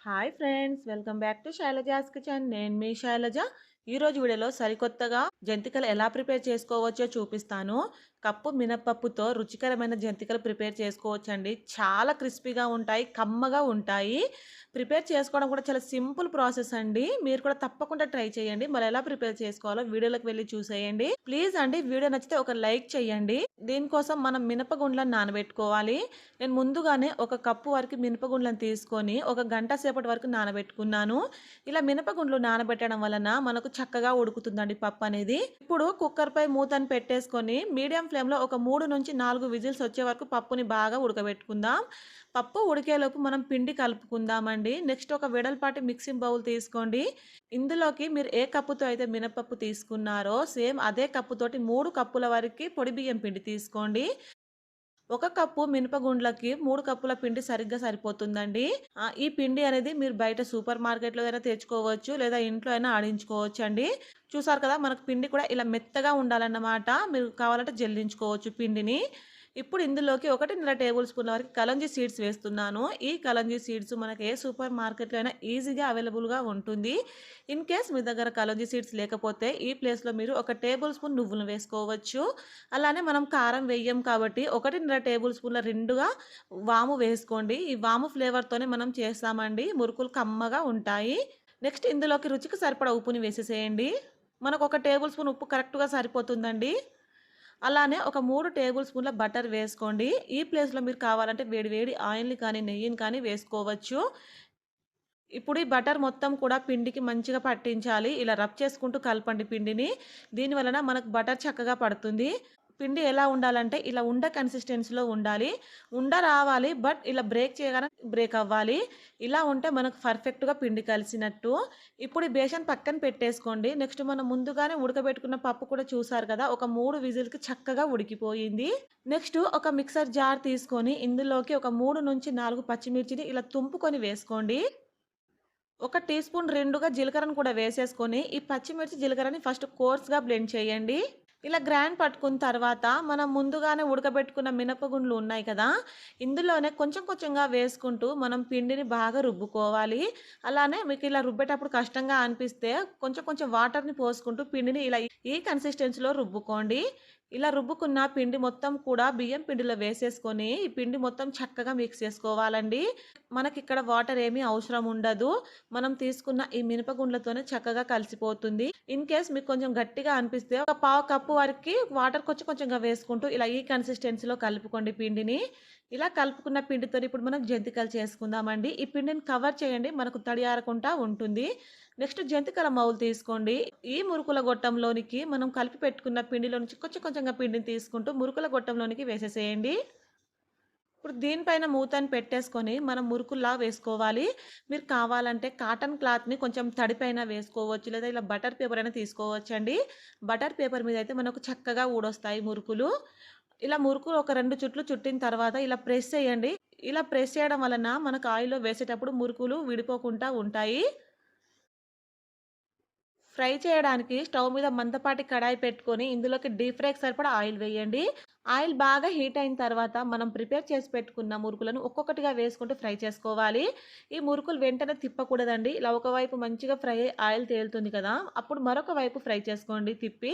Hi friends, welcome back to Shailaja's kitchen. నేను మీ శైలజ. ఈరోజు వీడియోలో సరికొత్తగా జంతికలు ఎలా ప్రిపేర్ చేసుకోవచ్చో చూపిస్తాను. కప్పు మినపప్పుతో రుచికరమైన జంతికలు ప్రిపేర్ చేసుకోవచ్చండి. చాలా క్రిస్పీగా ఉంటాయి, కమ్మగా ఉంటాయి. ప్రిపేర్ చేసుకోవడం కూడా చాలా సింపుల్ ప్రాసెస్ అండి. మీరు కూడా తప్పకుండా ట్రై చేయండి. మరి ఎలా ప్రిపేర్ చేసుకోవాలో వీడియోలోకి వెళ్ళి చూసేయండి. ప్లీజ్ అండి, వీడియో నచ్చితే ఒక లైక్ చేయండి. దీనికోసం మనం మినపగుండ్లను నానబెట్టుకోవాలి. నేను ముందుగానే ఒక కప్పు వరకు మినపగుండ్లను తీసుకొని ఒక గంట సేపటి వరకు నానబెట్టుకున్నాను. ఇలా మినపగుండ్లు నానబెట్టడం వలన మనకు చక్కగా ఉడుకుతుందండి పప్పు అనేది. ఇప్పుడు కుక్కర్ పై మూతను పెట్టేసుకొని మీడియం ఫ్లేమ్లో ఒక 3 నుంచి 4 విజిల్స్ వచ్చే వరకు పప్పుని బాగా ఉడకబెట్టుకుందాం. పప్పు ఉడికేలోపు మనం పిండి కలుపుకుందామండి. నెక్స్ట్ ఒక వెడల్పాటి మిక్సింగ్ బౌల్ తీసుకోండి. ఇందులోకి మీరు ఏ కప్పుతో అయితే మినపప్పు తీసుకున్నారో సేమ్ అదే కప్పుతోటి 3 కప్పుల వరకు పొడి బియ్యం పిండి తీసుకోండి. ఒక కప్పు మినపగుండ్లకి 3 కప్పుల పిండి సరిగ్గా సరిపోతుందండి. ఈ పిండి అనేది మీరు బయట సూపర్ మార్కెట్‌లో అయినా తెచ్చుకోవచ్చు, లేదా ఇంట్లో అయినా ఆడించుకోవచ్చండి. చూసారు కదా! మనకు పిండి కూడా ఇలా మెత్తగా ఉండాలన్నమాట. మీరు కావాలంటే జల్లించుకోవచ్చు పిండిని. ఇప్పుడు ఇందులోకి 1.5 టేబుల్ స్పూన్ల వరకు కలంజీ సీడ్స్ వేస్తున్నాను. ఈ కలంజీ సీడ్స్ మనకు ఏ సూపర్ మార్కెట్‌లో అయినా ఈజీగా అవైలబుల్‌గా ఉంటుంది. ఇన్ కేస్ మీ దగ్గర కలంజీ సీడ్స్ లేకపోతే ఈ ప్లేస్‌లో మీరు 1 టేబుల్ స్పూన్ నువ్వులను వేసుకోవచ్చు. అలానే మనం కారం వెయ్యం కాబట్టి 1.5 టేబుల్ స్పూన్ల 2గా వాము వేసుకోండి. ఈ వాము ఫ్లేవర్‌తోనే మనం చేస్తామండి. మురుకులు కమ్మగా ఉంటాయి. నెక్స్ట్ ఇందులోకి రుచికి సరిపడా ఉప్పుని వేసేసేయండి. మనకు 1 టేబుల్ స్పూన్ ఉప్పు కరెక్ట్‌గా సరిపోతుందండి. అలానే ఒక 3 టేబుల్ స్పూన్ల బటర్ వేసుకోండి. ఈ ప్లేస్‌లో మీరు కావాలంటే వేడి వేడి ఆయిల్‌ని కానీ, నెయ్యిని కానీ వేసుకోవచ్చు. ఇప్పుడు ఈ బటర్ మొత్తం కూడా పిండికి మంచిగా పట్టించాలి. ఇలా రబ్ చేసుకుంటూ కలపండి పిండిని. దీని వలన మనకు బటర్ చక్కగా పడుతుంది. పిండి ఎలా ఉండాలంటే ఇలా ఉండ కన్సిస్టెన్సీలో ఉండాలి. ఉండ రావాలి, బట్ ఇలా బ్రేక్ చేయగానే బ్రేక్ అవ్వాలి. ఇలా ఉంటే మనకు పర్ఫెక్ట్‌గా పిండి కలిసినట్టు. ఇప్పుడు ఈ బేషన్ పక్కన పెట్టేసుకోండి. నెక్స్ట్ మనం ముందుగానే ఉడకబెట్టుకున్న పప్పు కూడా చూసారు కదా! ఒక 3 విజిల్‌కి చక్కగా ఉడికిపోయింది. నెక్స్ట్ ఒక మిక్సర్ జార్ తీసుకొని ఇందులోకి ఒక 3-4 పచ్చిమిర్చిని ఇలా తుంపుకొని వేసుకోండి. ఒక టీ స్పూన్ 2గా జీలకర్రను కూడా వేసేసుకొని, ఈ పచ్చిమిర్చి, జీలకర్రని ఫస్ట్ కోర్స్‌గా బ్లెండ్ చేయండి. ఇలా గ్రైండ్ పట్టుకున్న తర్వాత, మనం ముందుగానే ఉడకబెట్టుకున్న మినపగుండ్లు ఉన్నాయి కదా! ఇందులోనే కొంచెం కొంచెంగా వేసుకుంటూ మనం పిండిని బాగా రుబ్బుకోవాలి. అలానే మీకు ఇలా రుబ్బేటప్పుడు కష్టంగా అనిపిస్తే కొంచెం కొంచెం వాటర్‌ని పోసుకుంటూ పిండిని ఇలా ఈ కన్సిస్టెన్సీలో రుబ్బుకోండి. ఇలా రుబ్బుకున్న పిండి మొత్తం కూడా బియ్యం పిండిలో వేసేసుకొని, ఈ పిండి మొత్తం చక్కగా మిక్స్ చేసుకోవాలండి. మనకిక్కడ వాటర్ ఏమీ అవసరం ఉండదు. మనం తీసుకున్న ఈ మినపగుండ్లతోనే చక్కగా కలిసిపోతుంది. ఇన్ కేస్ మీకు కొంచెం గట్టిగా అనిపిస్తే ఒక పావు కప్పు వరకి వాటర్ కొంచెం కొంచెంగా వేసుకుంటూ ఇలా ఈ కన్సిస్టెన్సీలో కలుపుకోండి పిండిని. ఇలా కలుపుకున్న పిండితోని ఇప్పుడు మనం జంతికలు చేసుకుందామండి. ఈ పిండిని కవర్ చేయండి. మనకు తడి ఆరకుండా ఉంటుంది. నెక్స్ట్ జంతికల మౌలు తీసుకోండి. ఈ మురుకుల గొట్టంలోనికి మనం కలిపి పెట్టుకున్న పిండిలో నుంచి కొంచెం కొంచెంగా పిండిని తీసుకుంటూ మురుకుల గొట్టంలోనికి వేసేసేయండి. ఇప్పుడు దీనిపైన మూతని పెట్టేసుకొని మనం మురుకుల్లా వేసుకోవాలి. మీరు కావాలంటే కాటన్ క్లాత్‌ని కొంచెం తడిపైన వేసుకోవచ్చు. లేదా ఇలా బటర్ పేపర్ అయినా తీసుకోవచ్చండి. బటర్ పేపర్ మీద అయితే మనకు చక్కగా ఊడొస్తాయి మురుకులు. ఇలా మురుకులు ఒక 2 చుట్లు చుట్టిన తర్వాత ఇలా ప్రెస్ చేయండి. ఇలా ప్రెస్ చేయడం వలన మనకు ఆయిల్‌లో వేసేటప్పుడు మురుకులు విడిపోకుండా ఉంటాయి. ఫ్రై చేయడానికి స్టవ్ మీద మందపాటి కడాయి పెట్టుకొని ఇందులోకి డీప్ ఫ్రైకి సరిపడా ఆయిల్ వేయండి. ఆయిల్ బాగా హీట్ అయిన తర్వాత మనం ప్రిపేర్ చేసి పెట్టుకున్న మురుకులను ఒక్కొక్కటిగా వేసుకుంటూ ఫ్రై చేసుకోవాలి. ఈ మురుకులు వెంటనే తిప్పకూడదండి. ఇలా ఒకవైపు మంచిగా ఫ్రై అయ్యి ఆయిల్ తేలుతుంది కదా! అప్పుడు మరొక వైపు ఫ్రై చేసుకోండి తిప్పి.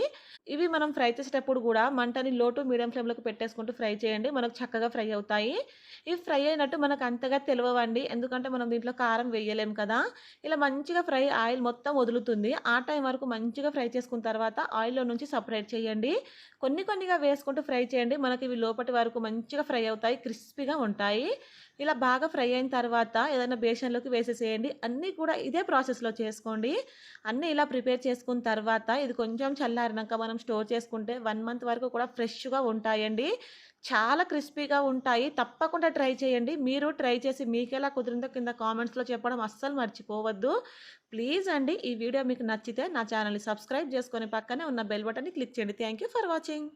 ఇవి మనం ఫ్రై చేసేటప్పుడు కూడా మంటని లో టు మీడియం ఫ్లేమ్‌లోకి పెట్టేసుకుంటూ ఫ్రై చేయండి. మనకు చక్కగా ఫ్రై అవుతాయి. ఇవి ఫ్రై అయినట్టు మనకు అంతగా తెలవవండి. ఎందుకంటే మనం దీంట్లో కారం వేయలేం కదా! ఇలా మంచిగా ఫ్రై ఆయిల్ మొత్తం వదులుతుంది. ఆ టైం వరకు మంచిగా ఫ్రై చేసుకున్న తర్వాత ఆయిల్‌లో నుంచి సెపరేట్ చేయండి. కొన్ని కొన్నిగా వేసుకుంటూ ఫ్రై చేయండి. మనకివి లోపటి వరకు మంచిగా ఫ్రై అవుతాయి. క్రిస్పీగా ఉంటాయి. ఇలా బాగా ఫ్రై అయిన తర్వాత ఏదైనా బేషన్‌లోకి వేసేసేయండి. అన్నీ కూడా ఇదే ప్రాసెస్‌లో చేసుకోండి. అన్నీ ఇలా ప్రిపేర్ చేసుకున్న తర్వాత ఇది కొంచెం చల్లారినాక మనం స్టోర్ చేసుకుంటే 1 మంత్ వరకు కూడా ఫ్రెష్‌గా ఉంటాయండి. చాలా క్రిస్పీగా ఉంటాయి. తప్పకుండా ట్రై చేయండి. మీరు ట్రై చేసి మీకెలా కుదిరిందో కింద కామెంట్స్‌లో చెప్పడం అస్సలు మర్చిపోవద్దు. ప్లీజ్ అండి, ఈ వీడియో మీకు నచ్చితే నా ఛానెల్‌ని సబ్స్క్రైబ్ చేసుకొని పక్కనే ఉన్న బెల్ బటన్‌ని క్లిక్ చేయండి. Thank you for watching.